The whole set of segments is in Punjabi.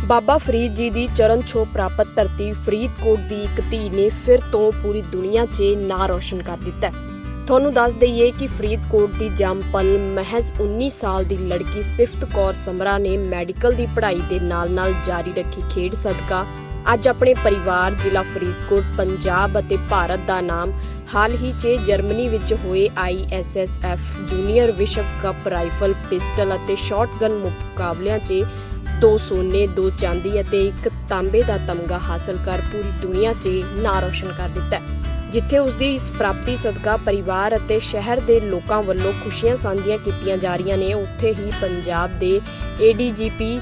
ਬਾਬਾ ਫਰੀਦ ਜੀ ਦੀ ਚਰਨ ਛੋਹ ਪ੍ਰਾਪਤ ਧਰਤੀ ਫਰੀਦਕੋਟ ਦੀ ਇੱਕ ਧੀ ਨੇ ਫਿਰ ਤੋਂ ਪੂਰੀ ਦੁਨੀਆ 'ਚ ਨਾਂ ਰੋਸ਼ਨ ਕਰ ਦਿੱਤਾ ਹੈ। ਤੁਹਾਨੂੰ ਦੱਸ ਦਈਏ ਕਿ ਫਰੀਦਕੋਟ ਦੀ ਜੰਮਪਲ ਮਹਿਜ਼ 19 ਸਾਲ ਦੀ ਲੜਕੀ ਸਿਫਤ ਕੌਰ ਸਮਰਾ ਨੇ ਮੈਡੀਕਲ ਦੀ ਪੜ੍ਹਾਈ ਦੇ ਨਾਲ-ਨਾਲ ਜਾਰੀ ਰੱਖੀ ਖੇਡ ਸਦਕਾ ਅੱਜ ਆਪਣੇ ਪਰਿਵਾਰ, ਜ਼ਿਲ੍ਹਾ ਫਰੀਦਕੋਟ, ਪੰਜਾਬ ਅਤੇ ਭਾਰਤ ਦਾ ਨਾਮ ਹਾਲ ਹੀ 'ਚ ਜਰਮਨੀ ਵਿੱਚ ਹੋਏ ISSF ਜੂਨੀਅਰ ਵਿਸ਼ਵ ਕੱਪ ਰਾਈਫਲ, ਪਿਸਟਲ ਅਤੇ ਸ਼ਾਟਗਨ ਮੁਕਾਬਲਿਆਂ 'ਚ 2 ਸੋਨੇ, 2 ਚਾਂਦੀ ਅਤੇ 1 ਤਾਂਬੇ ਦਾ ਤਮਗਾ ਹਾਸਲ ਕਰ ਪੂਰੀ ਦੁਨੀਆ 'ਚ ਨਾਂ ਰੋਸ਼ਨ ਕਰ ਦਿੱਤਾ। ਜਿੱਥੇ ਉਸ ਦੀ ਇਸ ਪ੍ਰਾਪਤੀ ਸਦਕਾ ਪਰਿਵਾਰ ਅਤੇ ਸ਼ਹਿਰ ਦੇ ਲੋਕਾਂ ਵੱਲੋਂ ਖੁਸ਼ੀਆਂ ਸਾਂਝੀਆਂ ਕੀਤੀਆਂ ਜਾ ਰਹੀਆਂ ਨੇ, ਉੱਥੇ ਹੀ ਪੰਜਾਬ ਦੇ ADGP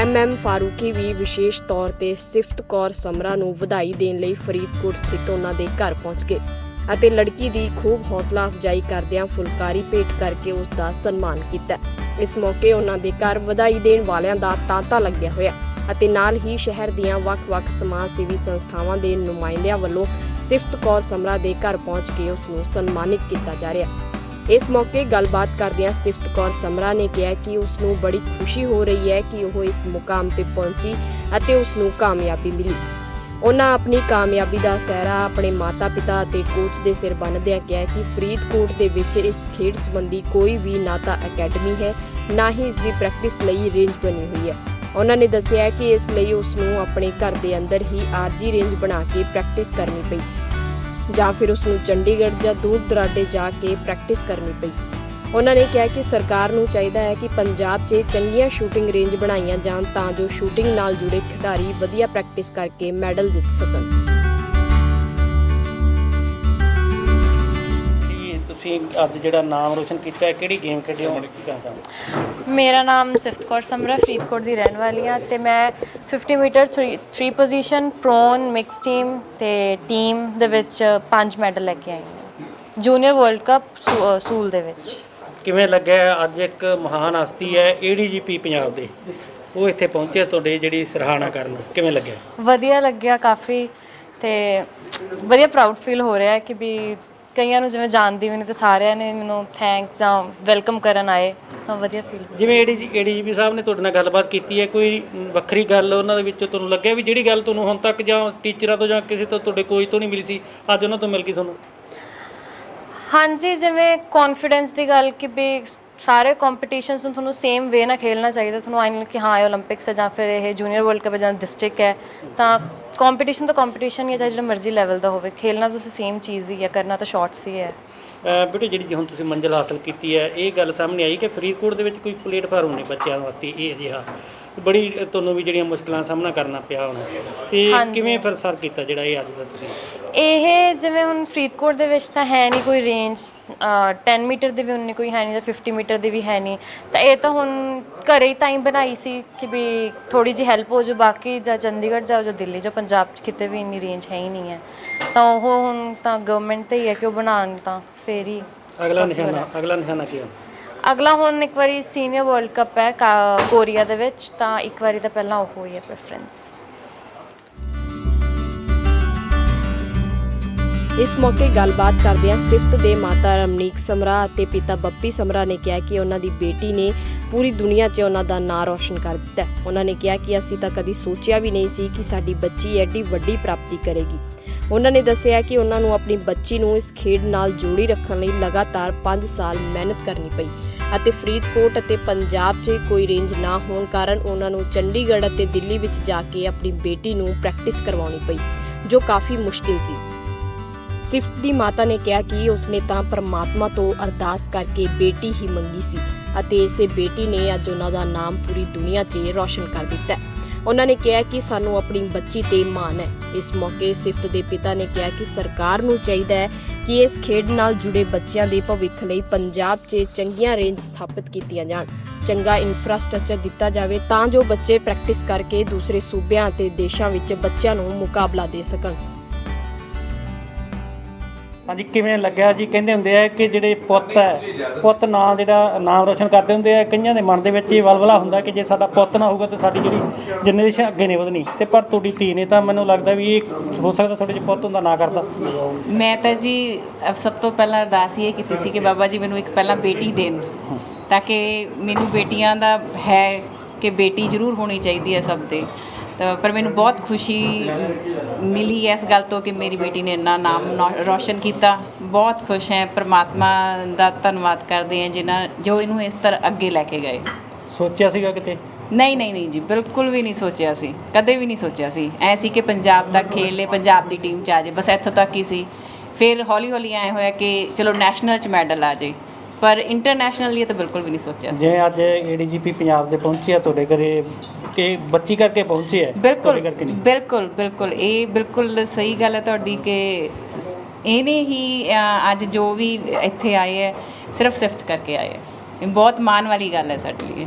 MM ਫਾਰੂਕੀ ਵੀ ਵਿਸ਼ੇਸ਼ ਤੌਰ ਤੇ ਸਿਫਤ ਕੌਰ ਸਮਰਾ ਨੂੰ ਵਧਾਈ ਦੇਣ ਲਈ ਫਰੀਦਕੋਟ ਸਥਿਤ ਉਹਨਾਂ ਦੇ ਘਰ ਪਹੁੰਚ ਗਏ ਅਤੇ ਲੜਕੀ ਦੀ ਖੂਬ ਹੌਸਲਾ ਅਫਜ਼ਾਈ ਕਰਦਿਆਂ ਫੁਲਕਾਰੀ ਭੇਟ ਕਰਕੇ ਉਸ ਦਾ ਸਨਮਾਨ ਕੀਤਾ। ਇਸ ਮੌਕੇ ਉਹਨਾਂ ਦੇ ਘਰ ਵਧਾਈ ਦੇਣ ਵਾਲਿਆਂ ਦਾ ਤਾਂਤਾ ਲੱਗਿਆ ਹੋਇਆ ਅਤੇ ਨਾਲ ਹੀ ਸ਼ਹਿਰ ਦੀਆਂ ਵੱਖ-ਵੱਖ ਸਮਾਜ ਸੇਵੀ ਸੰਸਥਾਵਾਂ ਦੇ ਨੁਮਾਇੰਦਿਆਂ ਵੱਲੋਂ ਸਿਫਤ ਕੌਰ ਸਮਰਾ ਦੇ ਘਰ ਪਹੁੰਚ ਕੇ ਉਸ ਨੂੰ ਸਨਮਾਨਿਤ ਕੀਤਾ ਜਾ ਰਿਹਾ। ਇਸ ਮੌਕੇ ਗੱਲਬਾਤ ਕਰਦਿਆਂ ਸਿਫਤ ਕੌਰ ਸਮਰਾ ਨੇ ਕਿਹਾ ਕਿ ਉਸ ਨੂੰ ਬੜੀ ਖੁਸ਼ੀ ਹੋ ਰਹੀ ਹੈ ਕਿ ਉਹ ਇਸ ਮੁਕਾਮ ਤੇ ਪਹੁੰਚੀ ਅਤੇ ਉਸ ਨੂੰ ਕਾਮਯਾਬੀ ਮਿਲੀ। ਉਹਨਾਂ ਆਪਣੀ ਕਾਮਯਾਬੀ ਦਾ ਸਿਹਰਾ ਆਪਣੇ ਮਾਤਾ-ਪਿਤਾ ਅਤੇ ਕੋਚ ਦੇ ਸਿਰ ਬੰਨ੍ਹਦਿਆਂ ਕਿਹਾ ਕਿ ਫਰੀਦਕੋਟ ਦੇ ਵਿੱਚ ਇਸ ਖੇਡ ਸੰਬੰਧੀ ਕੋਈ ਵੀ ਨਾ ਤਾਂ ਅਕੈਡਮੀ ਹੈ, ਨਾ ਹੀ ਇਸ ਦੀ ਪ੍ਰੈਕਟਿਸ ਲਈ ਰੇਂਜ ਬਣੀ ਹੋਈ ਹੈ। ਉਹਨਾਂ ਨੇ ਦੱਸਿਆ ਕਿ ਇਸ ਲਈ ਉਸ ਨੂੰ ਆਪਣੇ ਘਰ ਦੇ ਅੰਦਰ ਹੀ ਆਰਜੀ ਰੇਂਜ ਬਣਾ ਕੇ ਪ੍ਰੈਕਟਿਸ ਕਰਨੀ ਪਈ ਜਾਂ ਫਿਰ ਉਸ ਨੂੰ ਚੰਡੀਗੜ੍ਹ ਜਾਂ ਦੂਰ ਦਰਾਡੇ ਜਾ ਕੇ ਪ੍ਰੈਕਟਿਸ ਕਰਨੀ ਪਈ। ਉਹਨਾਂ ਨੇ ਕਿਹਾ ਕਿ ਸਰਕਾਰ ਨੂੰ ਚਾਹੀਦਾ ਹੈ ਕਿ ਪੰਜਾਬ 'ਚ ਚੰਗੀਆਂ ਸ਼ੂਟਿੰਗ ਰੇਂਜ ਬਣਾਈਆਂ ਜਾਣ ਤਾਂ ਜੋ ਸ਼ੂਟਿੰਗ ਨਾਲ ਜੁੜੇ ਖਿਡਾਰੀ ਵਧੀਆ ਪ੍ਰੈਕਟਿਸ ਕਰਕੇ ਮੈਡਲ ਜਿੱਤ ਸਕਣ। ਤੁਸੀਂ ਅੱਜ ਜਿਹੜਾ ਨਾਮ ਰੋਸ਼ਨ ਕੀਤਾ ਹੈ, ਕਿਹੜੀ ਗੇਮ ਖੇਡੇ ਹੋ? ਮੇਰਾ ਨਾਮ ਸਿਫਤ ਕੌਰ ਸਮਰਾ, ਫਰੀਦਕੋਟ ਦੀ ਰਹਿਣ ਵਾਲੀ ਹਾਂ ਤੇ ਮੈਂ 50 meter 3 position, prone, mix team ਤੇ ਟੀਮ ਦੇ ਵਿੱਚ 5 ਮੈਡਲ ਲੈ ਕੇ ਆਈ ਹਾਂ ਜੂਨੀਅਰ ਵਰਲਡ ਕੱਪ ਸੂਲ ਦੇ ਵਿੱਚ। ਕਿਵੇਂ ਲੱਗਿਆ ਅੱਜ ਇੱਕ ਮਹਾਨ ਹਸਤੀ ਹੈ ADGP ਪੰਜਾਬ ਦੇ, ਉਹ ਇੱਥੇ ਪਹੁੰਚੇ ਤੁਹਾਡੇ ਜਿਹੜੀ ਸਰਾਹਨਾ ਕਰਨ, ਕਿਵੇਂ ਲੱਗਿਆ? ਵਧੀਆ ਲੱਗਿਆ ਕਾਫੀ ਤੇ ਵਧੀਆ ਪ੍ਰਾਊਡ ਫੀਲ ਹੋ ਰਿਹਾ ਕਿ ਵੀ ਕਈਆਂ ਨੂੰ ਜਿਵੇਂ ਜਾਣਦੀ ਵੀ ਨਹੀਂ ਤੇ ਸਾਰਿਆਂ ਨੇ ਮੈਨੂੰ ਥੈਂਕਸ ਜਾਂ ਵੈਲਕਮ ਕਰਨ ਆਏ ਤਾਂ ਵਧੀਆ ਫੀਲ ਹੋਇਆ। ਜਿਵੇਂ ADGP ਸਾਹਿਬ ਨੇ ਤੁਹਾਡੇ ਨਾਲ ਗੱਲਬਾਤ ਕੀਤੀ ਹੈ, ਕੋਈ ਵੱਖਰੀ ਗੱਲ ਉਹਨਾਂ ਦੇ ਵਿੱਚੋਂ ਤੁਹਾਨੂੰ ਲੱਗਿਆ ਵੀ ਜਿਹੜੀ ਗੱਲ ਤੁਹਾਨੂੰ ਹੁਣ ਤੱਕ ਜਾਂ ਟੀਚਰਾਂ ਤੋਂ ਜਾਂ ਕਿਸੇ ਤੋਂ ਤੁਹਾਡੇ ਕੋਚ ਤੋਂ ਨਹੀਂ ਮਿਲੀ ਸੀ, ਅੱਜ ਉਹਨਾਂ ਤੋਂ ਮਿਲ ਗਈ ਤੁਹਾਨੂੰ? ਹਾਂਜੀ, ਜਿਵੇਂ ਕੌਨਫੀਡੈਂਸ ਦੀ ਗੱਲ ਕਿ ਵੀ ਸਾਰੇ ਕੰਪੀਟੀਸ਼ਨਸ ਨੂੰ ਤੁਹਾਨੂੰ ਸੇਮ ਵੇ ਨਾਲ ਖੇਲਣਾ ਚਾਹੀਦਾ। ਤੁਹਾਨੂੰ ਆਈ ਨਹੀਂ ਕਿ ਹਾਂ ਇਹ ਓਲੰਪਿਕਸ ਹੈ ਜਾਂ ਫਿਰ ਇਹ ਜੂਨੀਅਰ ਵਰਲਡ ਕੱਪ ਹੈ ਜਾਂ ਡਿਸਟ੍ਰਿਕਟ ਹੈ, ਤਾਂ ਕੰਪੀਟੀਸ਼ਨ ਤਾਂ ਕੰਪੀਟੀਸ਼ਨ ਹੀ ਹੈ, ਚਾਹੇ ਜਿਹੜਾ ਮਰਜ਼ੀ ਲੈਵਲ ਦਾ ਹੋਵੇ, ਖੇਲਣਾ ਤੁਸੀਂ ਸੇਮ ਚੀਜ਼ ਹੀ ਹੈ, ਕਰਨਾ ਤਾਂ ਸ਼ਾਰਟਸ ਹੀ ਹੈ। ਬੇਟੇ ਜਿਹੜੀ ਹੁਣ ਤੁਸੀਂ ਮੰਜ਼ਿਲ ਹਾਸਲ ਕੀਤੀ ਹੈ, ਇਹ ਗੱਲ ਸਾਹਮਣੇ ਆਈ ਕਿ ਫਰੀਦਕੋਟ ਦੇ ਵਿੱਚ ਕੋਈ ਪਲੇਟਫਾਰਮ ਨਹੀਂ ਬੱਚਿਆਂ ਵਾਸਤੇ, ਇਹ ਅਜਿਹਾ ਬੜੀ ਤੁਹਾਨੂੰ ਵੀ ਜਿਹੜੀਆਂ ਮੁਸ਼ਕਲਾਂ ਦਾ ਸਾਹਮਣਾ ਕਰਨਾ ਪਿਆ ਹੋਣਾ, ਤੇ ਕਿਵੇਂ ਫਿਰ ਸਰ ਕੀਤਾ ਜਿਹੜਾ ਇਹ ਅੱਜ ਦਾ ਤੁਸੀਂ? ਇਹ ਜਿਵੇਂ ਹੁਣ ਫਰੀਦਕੋਟ ਦੇ ਵਿੱਚ ਤਾਂ ਹੈ ਨਹੀਂ ਕੋਈ ਰੇਂਜ, 10 ਮੀਟਰ ਦੀ ਵੀ ਉਨੀ ਕੋਈ ਹੈ ਨਹੀਂ ਜਾਂ 50 ਮੀਟਰ ਦੀ ਵੀ ਹੈ ਨਹੀਂ, ਤਾਂ ਇਹ ਤਾਂ ਹੁਣ ਘਰੇ ਹੀ ਟਾਈਮ ਬਣਾਈ ਸੀ ਕਿ ਵੀ ਥੋੜ੍ਹੀ ਜਿਹੀ ਹੈਲਪ ਹੋ ਜਾਓ। ਬਾਕੀ ਜਾਂ ਚੰਡੀਗੜ੍ਹ ਜਾਓ ਜਾਂ ਦਿੱਲੀ ਜਾਂ ਪੰਜਾਬ 'ਚ ਕਿਤੇ ਵੀ ਇੰਨੀ ਰੇਂਜ ਹੈ ਹੀ ਨਹੀਂ ਹੈ, ਤਾਂ ਉਹ ਹੁਣ ਤਾਂ ਗਵਰਨਮੈਂਟ 'ਤੇ ਹੀ ਹੈ ਕਿ ਉਹ ਬਣਾਉਣ, ਤਾਂ ਫਿਰ ਹੀ ਅਗਲਾ ਨਿਸ਼ਾਨਾ ਕੀ ਹੈ? ਅਗਲਾ ਹੁਣ ਇੱਕ ਵਾਰੀ ਸੀਨੀਅਰ ਵਰਲਡ ਕੱਪ ਹੈ ਕੋਰੀਆ ਦੇ ਵਿੱਚ, ਤਾਂ ਇੱਕ ਵਾਰੀ ਤਾਂ ਪਹਿਲਾਂ ਉਹ ਹੀ ਹੈ ਪ੍ਰੈਫਰੈਂਸ। ਇਸ ਮੌਕੇ ਗੱਲਬਾਤ ਕਰਦਿਆਂ ਸਿਫਤ ਦੇ ਮਾਤਾ ਰਮਨੀਕ ਸਮਰਾ ਅਤੇ ਪਿਤਾ ਬੱਪੀ ਸਮਰਾ ਨੇ ਕਿਹਾ ਕਿ ਉਹਨਾਂ ਦੀ ਬੇਟੀ ਨੇ ਪੂਰੀ ਦੁਨੀਆ 'ਚ ਉਹਨਾਂ ਦਾ ਨਾਂ ਰੋਸ਼ਨ ਕਰ ਦਿੱਤਾ। ਉਹਨਾਂ ਨੇ ਕਿਹਾ ਕਿ ਅਸੀਂ ਤਾਂ ਕਦੀ ਸੋਚਿਆ ਵੀ ਨਹੀਂ ਸੀ ਕਿ ਸਾਡੀ ਬੱਚੀ ਐਡੀ ਵੱਡੀ ਪ੍ਰਾਪਤੀ ਕਰੇਗੀ। ਉਹਨਾਂ ਨੇ ਦੱਸਿਆ ਕਿ ਉਹਨਾਂ ਨੂੰ ਆਪਣੀ ਬੱਚੀ ਨੂੰ ਇਸ ਖੇਡ ਨਾਲ ਜੋੜੀ ਰੱਖਣ ਲਈ ਲਗਾਤਾਰ 5 ਸਾਲ ਮਿਹਨਤ ਕਰਨੀ ਪਈ ਅਤੇ ਫਰੀਦਕੋਟ ਅਤੇ ਪੰਜਾਬ 'ਚ ਕੋਈ ਰੇਂਜ ਨਾ ਹੋਣ ਕਾਰਨ ਉਹਨਾਂ ਨੂੰ ਚੰਡੀਗੜ੍ਹ ਅਤੇ ਦਿੱਲੀ ਵਿੱਚ ਜਾ ਕੇ ਆਪਣੀ ਬੇਟੀ ਨੂੰ ਪ੍ਰੈਕਟਿਸ ਕਰਵਾਉਣੀ ਪਈ, ਜੋ ਕਾਫੀ ਮੁਸ਼ਕਿਲ ਸੀ। ਸਿਫਤ ਦੀ ਮਾਤਾ ਨੇ ਕਿਹਾ ਕਿ ਉਸਨੇ ਤਾਂ ਪਰਮਾਤਮਾ ਤੋਂ ਅਰਦਾਸ ਕਰਕੇ ਬੇਟੀ ਹੀ ਮੰਗੀ ਸੀ ਅਤੇ ਇਸੇ ਬੇਟੀ ਨੇ ਅੱਜ ਉਹਨਾਂ ਦਾ ਨਾਮ ਪੂਰੀ ਦੁਨੀਆ 'ਚ ਰੋਸ਼ਨ ਕਰ ਦਿੱਤਾ। ਉਹਨਾਂ ਨੇ ਕਿਹਾ ਕਿ ਸਾਨੂੰ ਆਪਣੀ ਬੱਚੀ ਤੇ ਮਾਣ ਹੈ। ਇਸ ਮੌਕੇ ਸਿਫਤ ਦੇ ਪਿਤਾ ਨੇ ਕਿਹਾ ਕਿ ਸਰਕਾਰ ਨੂੰ ਚਾਹੀਦਾ ਹੈ ਕਿ ਇਸ ਖੇਡ ਨਾਲ ਜੁੜੇ ਬੱਚਿਆਂ ਦੇ ਭਵਿੱਖ ਲਈ ਪੰਜਾਬ 'ਚ ਚੰਗੀਆਂ ਰੇਂਜ ਸਥਾਪਿਤ ਕੀਤੀਆਂ ਜਾਣ, ਚੰਗਾ ਇਨਫਰਾਸਟ੍ਰਕਚਰ ਦਿੱਤਾ ਜਾਵੇ ਤਾਂ ਜੋ ਬੱਚੇ ਪ੍ਰੈਕਟਿਸ ਕਰਕੇ ਦੂਸਰੇ ਸੂਬਿਆਂ ਅਤੇ ਦੇਸ਼ਾਂ ਵਿੱਚ ਬੱਚਿਆਂ ਨੂੰ ਮੁਕਾਬਲਾ ਦੇ ਸਕਣ। ਹਾਂਜੀ, ਕਿਵੇਂ ਲੱਗਿਆ ਜੀ? ਕਹਿੰਦੇ ਹੁੰਦੇ ਆ ਕਿ ਜਿਹੜੇ ਪੁੱਤ ਨਾਂ ਜਿਹੜਾ ਨਾਮ ਰੋਸ਼ਨ ਕਰਦੇ ਹੁੰਦੇ ਆ, ਕਈਆਂ ਦੇ ਮਨ ਦੇ ਵਿੱਚ ਇਹ ਵਲਵਲਾ ਹੁੰਦਾ ਕਿ ਜੇ ਸਾਡਾ ਪੁੱਤ ਨਾ ਹੋਊਗਾ ਤਾਂ ਸਾਡੀ ਜਿਹੜੀ ਜਨਰੇਸ਼ਨ ਅੱਗੇ ਨਹੀਂ ਵਧਣੀ, ਤੇ ਪਰ ਤੁਹਾਡੀ ਧੀ ਨੇ ਤਾਂ ਮੈਨੂੰ ਲੱਗਦਾ ਵੀ ਇਹ ਹੋ ਸਕਦਾ ਤੁਹਾਡੇ 'ਚ ਪੁੱਤ ਹੁੰਦਾ ਨਾ ਕਰਦਾ। ਮੈਂ ਤਾਂ ਜੀ ਸਭ ਤੋਂ ਪਹਿਲਾਂ ਅਰਦਾਸ ਇਹ ਕੀਤੀ ਸੀ ਕਿ ਬਾਬਾ ਜੀ ਮੈਨੂੰ ਇੱਕ ਪਹਿਲਾਂ ਬੇਟੀ ਦੇਣ, ਤਾਂ ਕਿ ਮੈਨੂੰ ਬੇਟੀਆਂ ਦਾ ਹੈ ਕਿ ਬੇਟੀ ਜ਼ਰੂਰ ਹੋਣੀ ਚਾਹੀਦੀ ਹੈ ਸਭ ਦੇ, ਤਾਂ ਪਰ ਮੈਨੂੰ ਬਹੁਤ ਖੁਸ਼ੀ ਮਿਲੀ ਇਸ ਗੱਲ ਤੋਂ ਕਿ ਮੇਰੀ ਬੇਟੀ ਨੇ ਇੰਨਾ ਨਾਮ ਰੌਸ਼ਨ ਕੀਤਾ। ਬਹੁਤ ਖੁਸ਼ ਹਾਂ, ਪ੍ਰਮਾਤਮਾ ਦਾ ਧੰਨਵਾਦ ਕਰਦੇ ਹਾਂ ਜਿਨ੍ਹਾਂ ਜੋ ਇਹਨੂੰ ਇਸ ਤਰ੍ਹਾਂ ਅੱਗੇ ਲੈ ਕੇ ਗਏ। ਸੋਚਿਆ ਸੀਗਾ ਕਿਤੇ? ਨਹੀਂ ਜੀ, ਬਿਲਕੁਲ ਵੀ ਨਹੀਂ ਸੋਚਿਆ ਸੀ, ਕਦੇ ਵੀ ਨਹੀਂ ਸੋਚਿਆ ਸੀ। ਐਂ ਸੀ ਕਿ ਪੰਜਾਬ ਤੱਕ ਖੇਡ ਲਏ, ਪੰਜਾਬ ਦੀ ਟੀਮ 'ਚ ਆ ਜਾਏ, ਬਸ ਇੱਥੋਂ ਤੱਕ ਹੀ ਸੀ। ਫਿਰ ਹੌਲੀ ਐਂ ਹੋਇਆ ਕਿ ਚਲੋ ਨੈਸ਼ਨਲ 'ਚ ਮੈਡਲ ਆ ਜਾਏ, ਪਰ ਇੰਟਰਨੈਸ਼ਨਲੀ ਤਾਂ ਬਿਲਕੁਲ ਵੀ ਨਹੀਂ ਸੋਚਿਆ ਸੀ। ਜਿਵੇਂ ਅੱਜ ADGP ਪੰਜਾਬ ਦੇ ਪਹੁੰਚੇ ਆ ਤੁਹਾਡੇ ਘਰੇ, ਕਿ ਬੱਚੀ ਕਰਕੇ ਪਹੁੰਚੇ ਆ, ਤੁਹਾਡੇ ਕਰਕੇ ਨਹੀਂ? ਬਿਲਕੁਲ ਇਹ ਬਿਲਕੁਲ ਸਹੀ ਗੱਲ ਹੈ ਤੁਹਾਡੀ ਕਿ ਇਹਨੇ ਹੀ ਅੱਜ ਜੋ ਵੀ ਇੱਥੇ ਆਏ ਹੈ ਸਿਰਫ ਸਿਫਤ ਕਰਕੇ ਆਏ ਹੈ। ਇਹ ਬਹੁਤ ਮਾਣ ਵਾਲੀ ਗੱਲ ਹੈ ਸਾਡੇ ਲਈ।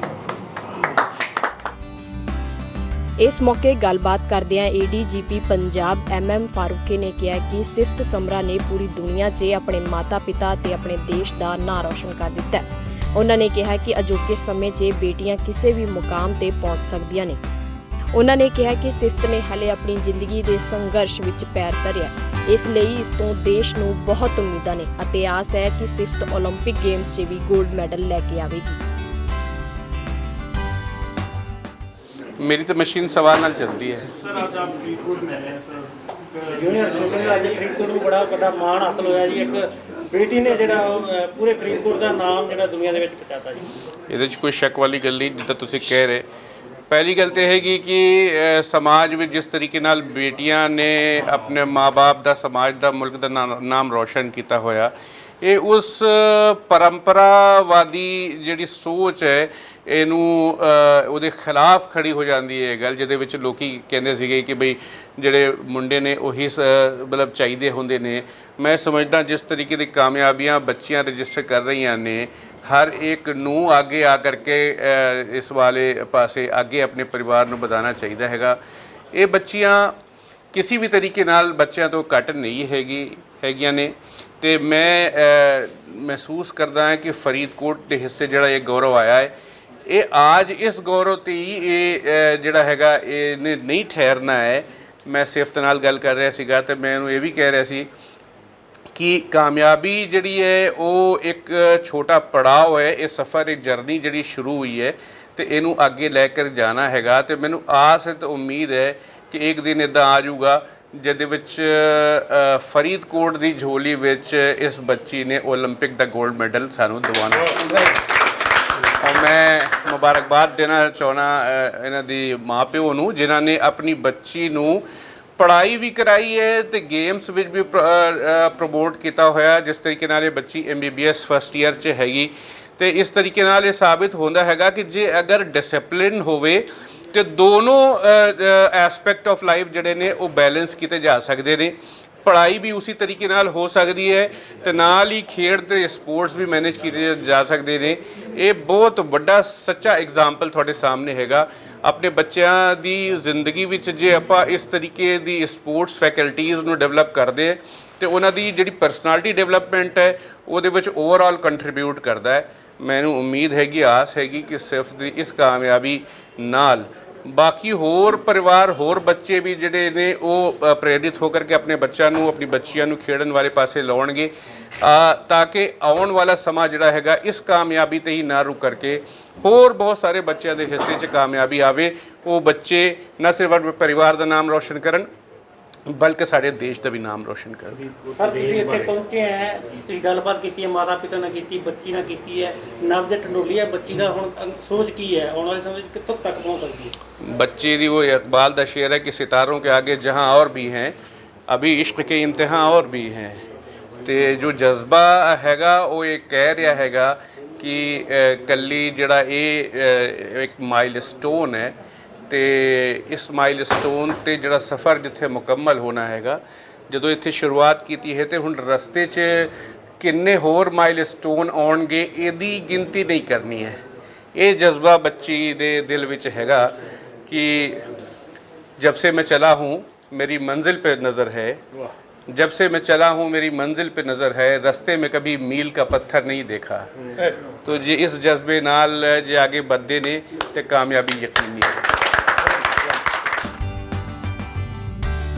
ਇਸ ਮੌਕੇ ਗੱਲਬਾਤ ਕਰਦਿਆਂ ADGP ਪੰਜਾਬ MM ਫਾਰੂਕੀ ਨੇ ਕਿਹਾ ਕਿ ਸਿਫਤ ਸਮਰਾ ਨੇ ਪੂਰੀ ਦੁਨੀਆ 'ਚ ਆਪਣੇ ਮਾਤਾ-ਪਿਤਾ ਤੇ ਆਪਣੇ ਦੇਸ਼ ਦਾ ਨਾਂ ਰੌਸ਼ਨ ਕਰ ਦਿੱਤਾ ਹੈ। ਉਹਨਾਂ ਨੇ ਕਿਹਾ ਕਿ ਅਜੋਕੇ ਸਮੇਂ 'ਚ ਬੇਟੀਆਂ ਕਿਸੇ ਵੀ ਮੁਕਾਮ ਤੇ ਪਹੁੰਚ ਸਕਦੀਆਂ ਨੇ। ਉਹਨਾਂ ਨੇ ਕਿਹਾ ਕਿ ਸਿਫਤ ਨੇ ਹਲੇ ਆਪਣੀ ਜ਼ਿੰਦਗੀ ਦੇ ਸੰਘਰਸ਼ ਵਿੱਚ ਪੈਰ ਧਰਿਆ, ਇਸ ਲਈ ਇਸ ਤੋਂ ਦੇਸ਼ ਨੂੰ ਬਹੁਤ ਉਮੀਦਾਂ ਨੇ ਅਤੇ ਆਸ ਹੈ ਕਿ ਸਿਫਤ ਓਲੰਪਿਕ ਗੇਮਸ 'ਚ ਵੀ 골ਡ ਮੈਡਲ ਲੈ ਕੇ ਆਵੇਗੀ। मेरी तो मशीन सवार नाल चलती है। ਸਰ ਅੱਜ ਆਪ ਫਰੀਦਕੋਟ ਮਿਲ ਰਹੇ ਸਰ, ਜੂਨੀਅਰ ਛੋਟੇ ਨੂੰ ਅੱਜ ਫਰੀਦਕੋਟ ਨੂੰ ਬੜਾ ਵੱਡਾ ਮਾਣ ਹਾਸਲ ਹੋਇਆ ਜੀ। ਇੱਕ ਬੇਟੀ ਨੇ ਜਿਹੜਾ ਪੂਰੇ ਫਰੀਦਕੋਟ ਦਾ ਨਾਮ ਜਿਹੜਾ ਦੁਨੀਆ ਦੇ ਵਿੱਚ ਪਹੁੰਚਾਤਾ ਜੀ। ਇਹਦੇ 'ਚ ਕੋਈ ਸ਼ੱਕ ਵਾਲੀ ਗੱਲ ਨਹੀਂ ਜਿੱਦਾਂ ਤੁਸੀਂ ਕਹਿ ਰਹੇ। ਪਹਿਲੀ ਗੱਲ ਤਾਂ ਇਹ ਹੈਗੀ ਕਿ ਸਮਾਜ ਵਿੱਚ ਜਿਸ ਤਰੀਕੇ ਨਾਲ ਬੇਟੀਆਂ ਨੇ ਆਪਣੇ ਮਾਂ-ਬਾਪ ਦਾ, ਸਮਾਜ ਦਾ, ਮੁਲਕ ਦਾ ਨਾਮ ਰੌਸ਼ਨ ਕੀਤਾ ਹੋਇਆ, ਇਹ ਉਸ ਪਰੰਪਰਾਵਾਦੀ ਜਿਹੜੀ ਸੋਚ ਹੈ ਇਹਨੂੰ ਉਹਦੇ ਖਿਲਾਫ ਖੜੀ ਹੋ ਜਾਂਦੀ ਹੈ ਗੱਲ, ਜਿਹਦੇ ਵਿੱਚ ਲੋਕੀ ਕਹਿੰਦੇ ਸੀਗੇ ਕਿ ਬਈ ਜਿਹੜੇ ਮੁੰਡੇ ਨੇ ਉਹੀ ਮਤਲਬ ਚਾਹੀਦੇ ਹੁੰਦੇ ਨੇ। ਮੈਂ ਸਮਝਦਾ ਜਿਸ ਤਰੀਕੇ ਦੀ ਕਾਮਯਾਬੀਆਂ ਬੱਚੀਆਂ ਰਜਿਸਟਰ ਕਰ ਰਹੀਆਂ ਨੇ, ਹਰ ਇੱਕ ਨੂੰ ਆਗੇ ਆ ਕਰਕੇ ਇਸ ਵਾਲੇ ਪਾਸੇ ਅੱਗੇ ਆਪਣੇ ਪਰਿਵਾਰ ਨੂੰ ਵਧਾਉਣਾ ਚਾਹੀਦਾ ਹੈਗਾ। ਇਹ ਬੱਚੀਆਂ ਕਿਸੇ ਵੀ ਤਰੀਕੇ ਨਾਲ ਬੱਚਿਆਂ ਤੋਂ ਘੱਟ ਨਹੀਂ ਹੈਗੀਆਂ ਨੇ। ਤੇ ਮੈਂ ਮਹਿਸੂਸ ਕਰਦਾ ਹਾਂ ਕਿ ਫਰੀਦਕੋਟ ਦੇ ਹਿੱਸੇ ਜਿਹੜਾ ਇਹ ਗੌਰਵ ਆਇਆ ਹੈ, ਇਹ ਅੱਜ ਇਸ ਗੌਰਵ 'ਤੇ ਹੀ ਇਹ ਜਿਹੜਾ ਹੈਗਾ ਇਹਨੇ ਨਹੀਂ ਠਹਿਰਨਾ ਹੈ। ਮੈਂ ਸਿਫਤ ਨਾਲ ਗੱਲ ਕਰ ਰਿਹਾ ਸੀਗਾ ਤੇ ਮੈਂ ਇਹਨੂੰ ਇਹ ਵੀ ਕਹਿ ਰਿਹਾ ਸੀ ਕਿ ਕਾਮਯਾਬੀ ਜਿਹੜੀ ਹੈ ਉਹ ਇੱਕ ਛੋਟਾ ਪੜਾਅ ਹੈ। ਇਹ ਸਫ਼ਰ, ਇਹ ਜਰਨੀ ਜਿਹੜੀ ਸ਼ੁਰੂ ਹੋਈ ਹੈ ਤੇ ਇਹਨੂੰ ਅੱਗੇ ਲੈ ਕੇ ਜਾਣਾ ਹੈਗਾ। ਤੇ ਮੈਨੂੰ ਆਸ ਤੇ ਉਮੀਦ ਹੈ ਕਿ ਇੱਕ ਦਿਨ ਇੱਦਾਂ ਆ ਜਾਊਗਾ ਜਿਹਦੇ ਵਿੱਚ ਫਰੀਦਕੋਟ ਦੀ ਝੋਲੀ ਵਿੱਚ ਇਸ ਬੱਚੀ ਨੇ ਓਲੰਪਿਕ ਦਾ 골ਡ ਮੈਡਲ ਸਾਨੂੰ ਦਿਵਾਉਣਾ। ਔਰ ਮੈਂ ਮੁਬਾਰਕਬਾਦ ਦੇਣਾ ਚਾਹੁੰਦਾ ਇਹਨਾਂ ਦੀ ਮਾਂ ਪਿਓ ਨੂੰ ਜਿਨ੍ਹਾਂ ਨੇ ਆਪਣੀ ਬੱਚੀ ਨੂੰ ਪੜ੍ਹਾਈ ਵੀ ਕਰਾਈ ਹੈ ਤੇ ਗੇਮਸ ਵਿੱਚ ਵੀ ਪ੍ਰਮੋਟ ਕੀਤਾ ਹੋਇਆ। ਜਿਸ ਤਰੀਕੇ ਨਾਲ ਇਹ ਬੱਚੀ MBBS ਫਸਟ ਈਅਰ 'ਚ ਹੈਗੀ ਤੇ ਇਸ ਤਰੀਕੇ ਨਾਲ ਇਹ ਸਾਬਿਤ ਹੁੰਦਾ ਹੈਗਾ ਕਿ ਜੇ ਅਗਰ ਡਿਸਪਲਿਨ ਹੋਵੇ ਤੇ ਦੋਨੋਂ ਐਸਪੈਕਟ ਆਫ ਲਾਈਫ ਜਿਹੜੇ ਨੇ ਉਹ ਬੈਲੈਂਸ ਕੀਤੇ ਜਾ ਸਕਦੇ ਨੇ। ਪੜ੍ਹਾਈ ਵੀ ਉਸੇ ਤਰੀਕੇ ਨਾਲ ਹੋ ਸਕਦੀ ਹੈ ਤੇ ਨਾਲ ਹੀ ਖੇਡ ਤੇ ਸਪੋਰਟਸ ਵੀ ਮੈਨੇਜ ਕੀਤੇ ਜਾ ਸਕਦੇ ਨੇ। ਇਹ ਬਹੁਤ ਵੱਡਾ ਸੱਚਾ ਐਗਜ਼ਾਮਪਲ ਤੁਹਾਡੇ ਸਾਹਮਣੇ ਹੈਗਾ। ਆਪਣੇ ਬੱਚਿਆਂ ਦੀ ਜ਼ਿੰਦਗੀ ਵਿੱਚ ਜੇ ਆਪਾਂ ਇਸ ਤਰੀਕੇ ਦੀ ਸਪੋਰਟਸ ਫੈਕਲਟੀਜ਼ ਨੂੰ ਡਿਵੈਲਪ ਕਰਦੇ ਹਾਂ ਤੇ ਉਹਨਾਂ ਦੀ ਜਿਹੜੀ ਪਰਸਨੈਲਿਟੀ ਡਿਵੈਲਪਮੈਂਟ ਹੈ ਉਹਦੇ ਵਿੱਚ ਓਵਰਆਲ ਕੰਟਰੀਬਿਊਟ ਕਰਦਾ ਹੈ। ਮੈਨੂੰ ਉਮੀਦ ਹੈਗੀ, ਆਸ ਹੈਗੀ ਕਿ ਸਿਰਫ ਦੀ ਇਸ ਕਾਮਯਾਬੀ ਨਾਲ ਬਾਕੀ ਹੋਰ ਪਰਿਵਾਰ, ਹੋਰ ਬੱਚੇ ਵੀ ਜਿਹੜੇ ਨੇ ਉਹ ਪ੍ਰੇਰਿਤ ਹੋ ਕਰਕੇ ਆਪਣੇ ਬੱਚਿਆਂ ਨੂੰ, ਆਪਣੀ ਬੱਚੀਆਂ ਨੂੰ ਖੇਡਣ ਵਾਲੇ ਪਾਸੇ ਲਾਉਣਗੇ ਤਾਂ ਕਿ ਆਉਣ ਵਾਲਾ ਸਮਾਂ ਜਿਹੜਾ ਹੈਗਾ ਇਸ ਕਾਮਯਾਬੀ ਤੇ ਹੀ ਨਾ ਰੁਕ ਕਰਕੇ ਹੋਰ ਬਹੁਤ ਸਾਰੇ ਬੱਚਿਆਂ ਦੇ ਹਿੱਸੇ 'ਚ ਕਾਮਯਾਬੀ ਆਵੇ। ਉਹ ਬੱਚੇ ਨਾ ਸਿਰਫ ਆਪਣੇ ਪਰਿਵਾਰ ਦਾ ਨਾਮ ਰੌਸ਼ਨ ਕਰਨ ਬਲਕਿ ਸਾਡੇ ਦੇਸ਼ ਦਾ ਵੀ ਨਾਮ ਰੌਸ਼ਨ ਕਰਨ। ਸਰ ਤੁਸੀਂ ਇੱਥੇ ਪਹੁੰਚੇ ਹੈ, ਤੁਸੀਂ ਗੱਲਬਾਤ ਕੀਤੀ ਹੈ, ਮਾਤਾ ਪਿਤਾ ਨਾਲ ਕੀਤੀ, ਬੱਚੀ ਨਾਲ ਕੀਤੀ ਹੈ, ਨਵਜੋਤ ਟੰਡੋਲੀ ਹੈ ਬੱਚੀ ਦਾ ਹੁਣ ਸੋਚ ਕੀ ਹੈ, ਆਉਣ ਵਾਲੇ ਸਮੇਂ 'ਚ ਕਿੱਥੋਂ ਤੱਕ ਪਹੁੰਚ ਸਕਦੀ ਹੈ? बच्चे दी वो इकबाल दा शेर है कि सितारों के आगे जहाँ और भी हैं अभी इश्क के इम्तिहान और भी हैं। तो जो जज्बा हैगा वो ये कह रहा हैगा कि कली जड़ा ये एक माइलस्टोन है तो इस माइलस्टोन ते जड़ा सफ़र जिथे मुकम्मल होना हैगा, ਜਦੋਂ ਇੱਥੇ ਸ਼ੁਰੂਆਤ ਕੀਤੀ ਹੈ ਤੇ ਹੁਣ ਰਸਤੇ 'ਚ ਕਿੰਨੇ ਹੋਰ ਮਾਈਲਸਟੋਨ ਆਉਣਗੇ ਇਹਦੀ ਗਿਣਤੀ ਨਹੀਂ ਕਰਨੀ ਹੈ। ਇਹ ਜਜ਼ਬਾ ਬੱਚੀ ਦੇ ਦਿਲ ਵਿੱਚ ਹੈਗਾ कि जब से मैं चला हूँ मेरी मंजिल पे नज़र है, जब से मैं चला हूँ मेरी मंजिल पे नज़र है, रास्ते में कभी मील का पत्थर नहीं देखा। तो जी इस जज्बे नाल जे आगे बढ़ते ने ते कामयाबी यकीनी है।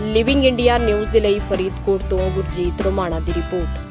ਲਿਵਿੰਗ ਇੰਡੀਆ ਨਿਊਜ਼ ਦੇ ਲਈ ਫਰੀਦਕੋਟ ਤੋਂ ਗੁਰਜੀਤ ਰੋਮਾਣਾ ਦੀ ਰਿਪੋਰਟ।